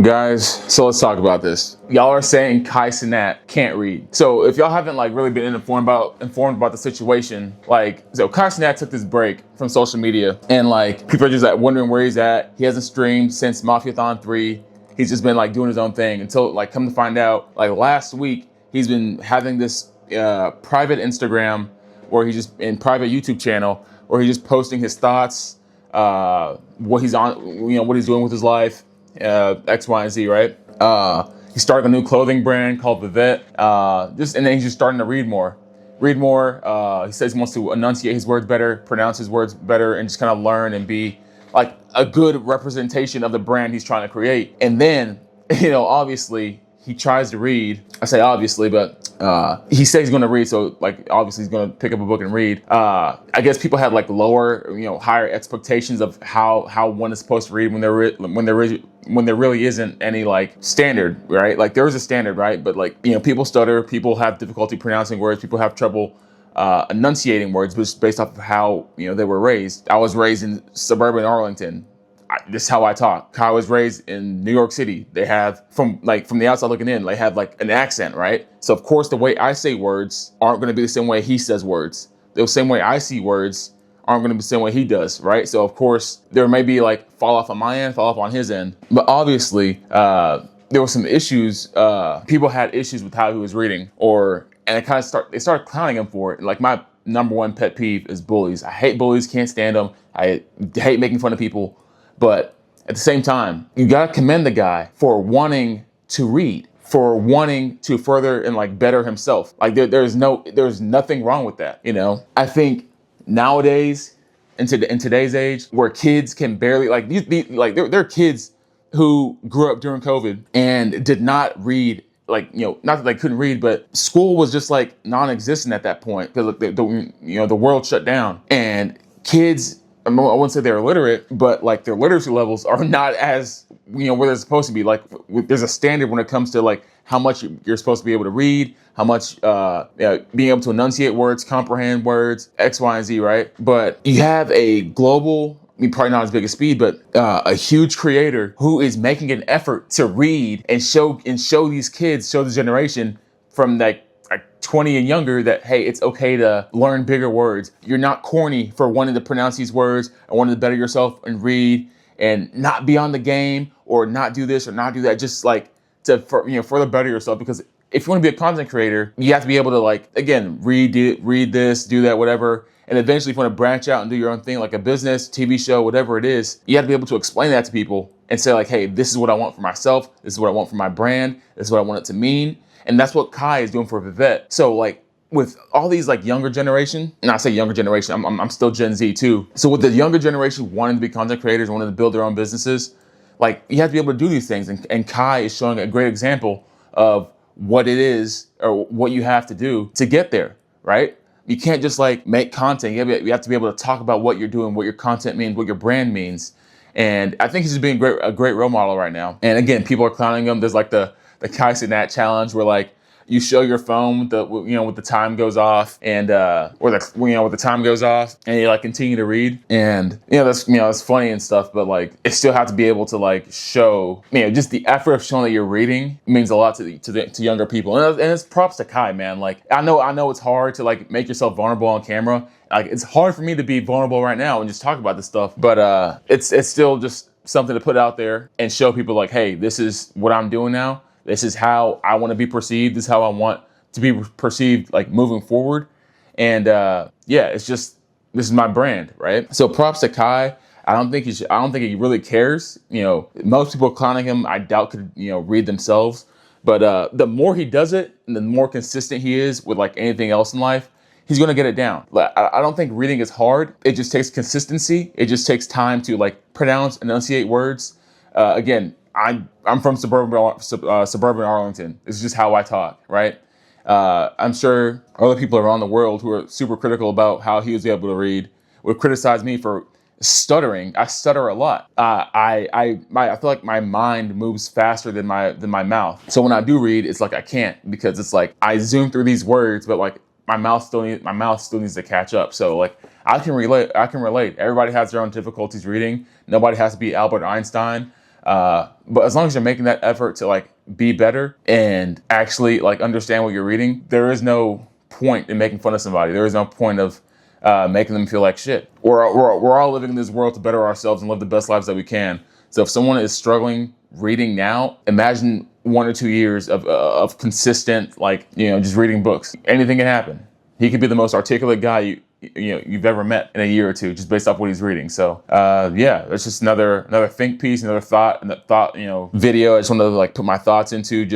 Guys, so let's talk about this. Y'all are saying Cenat can't read. So if y'all haven't like really been informed about the situation, like, so Cenat took this break from social media, and like people are just like wondering where he's at. He hasn't streamed since Mafiathon 3. He's just been like doing his own thing until like come to find out, like last week he's been having this private Instagram where he's just in private YouTube channel where he's just posting his thoughts, what he's on, what he's doing with his life. X, Y, and Z, right? He's starting a new clothing brand called Vivette. And then he's just starting to read more. He says he wants to enunciate his words better, pronounce his words better, and just kind of learn and be like a good representation of the brand he's trying to create. And then, obviously he tries to read. I say obviously, but he says he's going to read, so like obviously he's going to pick up a book and read. I guess people had like lower, higher expectations of how one is supposed to read when there really isn't any like standard, right? Like there is a standard, right? But like people stutter, people have difficulty pronouncing words, people have trouble enunciating words, just based off of how they were raised. I was raised in suburban Arlington. This is how I talk. I was raised in New York City. They have, from the outside looking in, they have like an accent, right? So of course the way I say words aren't going to be the same way he says words. The same way I see words aren't going to be the same way he does, right? So of course there may be like fall off on my end, fall off on his end. But obviously there were some issues. People had issues with how he was reading, and they started clowning him for it. Like my number one pet peeve is bullies. I hate bullies, can't stand them. I hate making fun of people. But at the same time, you gotta commend the guy for wanting to read, for wanting to further and like better himself. Like there's nothing wrong with that. I think nowadays, in today's age, where kids can barely there are kids who grew up during COVID and did not read. Like, not that they couldn't read, but school was just like non-existent at that point because the world shut down, and kids, I wouldn't say they're illiterate, but like their literacy levels are not as, where they're supposed to be. Like there's a standard when it comes to like how much you're supposed to be able to read, how much being able to enunciate words, comprehend words, X, Y, and Z, right? But you have a global, probably not as big as Speed, but a huge creator who is making an effort to read and show these kids, show the generation from like 20 and younger that, hey, it's okay to learn bigger words. You're not corny for wanting to pronounce these words and wanting to better yourself and read and not be on the game or not do this or not do that. Just like to further better yourself, because if you want to be a content creator, you have to be able to like, again, read this, do that, whatever. And eventually if you want to branch out and do your own thing, like a business, TV show, whatever it is, you have to be able to explain that to people and say like, hey, this is what I want for myself. This is what I want for my brand. This is what I want it to mean. And that's what Kai is doing for Vivette. So like with all these like younger generation, and I say younger generation, I'm still Gen Z too. So with the younger generation wanting to be content creators, wanting to build their own businesses, like you have to be able to do these things. And Kai is showing a great example of what it is or what you have to do to get there, right? You can't just like make content. You have to be able to talk about what you're doing, what your content means, what your brand means. And I think he's just being a great role model right now. And again, people are clowning him. There's like the Cenat challenge where like you show your phone with the time goes off, and with the time goes off, and you like continue to read, and that's funny and stuff, but like it still have to be able to like show just the effort of showing that you're reading means a lot to younger people, and it's props to Kai, man. Like I know it's hard to like make yourself vulnerable on camera. Like it's hard for me to be vulnerable right now and just talk about this stuff, but it's still just something to put out there and show people like, hey, this is what I'm doing now. This is how I want to be perceived. This is how I want to be perceived, like moving forward. And it's just, this is my brand, right? So props to Kai. I don't think he really cares. Most people clowning him, I doubt could read themselves. But the more he does it, and the more consistent he is with like anything else in life, he's gonna get it down. I don't think reading is hard. It just takes consistency. It just takes time to like pronounce, enunciate words. Again, I'm from suburban Arlington. It's just how I talk, right? I'm sure other people around the world who are super critical about how he was able to read would criticize me for stuttering. I stutter a lot. I feel like my mind moves faster than my mouth. So when I do read, it's like I can't, because it's like I zoom through these words, but like my mouth still needs to catch up. So like I can relate. Everybody has their own difficulties reading. Nobody has to be Albert Einstein. But as long as you're making that effort to like be better and actually like understand what you're reading, there is no point in making fun of somebody. There is no point of making them feel like shit. We're all living in this world to better ourselves and live the best lives that we can. So if someone is struggling reading now, imagine 1 or 2 years of consistent, like, just reading books. Anything can happen. He could be the most articulate guy you've ever met in a year or two, just based off what he's reading. So yeah, it's just another think piece, another thought, and that thought video. I just wanted to like put my thoughts into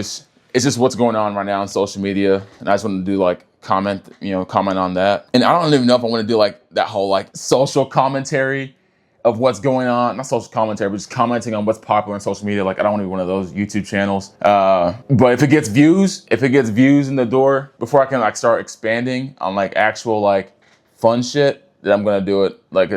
it's just what's going on right now on social media, and I just wanted to do like comment on that. And I don't even know if I want to do like that whole like social commentary of what's going on, not social commentary, but just commenting on what's popular on social media. Like, I don't want to be one of those YouTube channels. But if it gets views in the door, before I can like start expanding on like actual like fun shit, then I'm gonna do it. Like,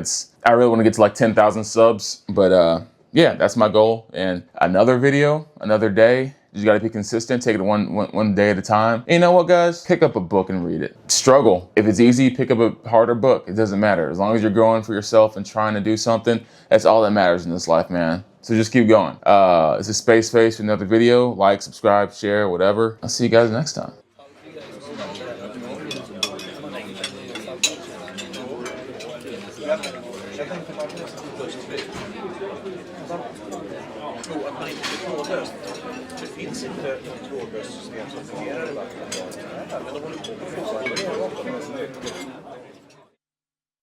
I really want to get to like 10,000 subs. But yeah, that's my goal. And another video, another day. You just gotta be consistent, take it one day at a time. And you know what, guys? Pick up a book and read it. Struggle. If it's easy, pick up a harder book. It doesn't matter. As long as you're growing for yourself and trying to do something, that's all that matters in this life, man. So just keep going. This is SpaceFace with another video. Like, subscribe, share, whatever. I'll see you guys next time. Det finns inte trådlöst system som fungerar i verkligheten. Men de håller på att få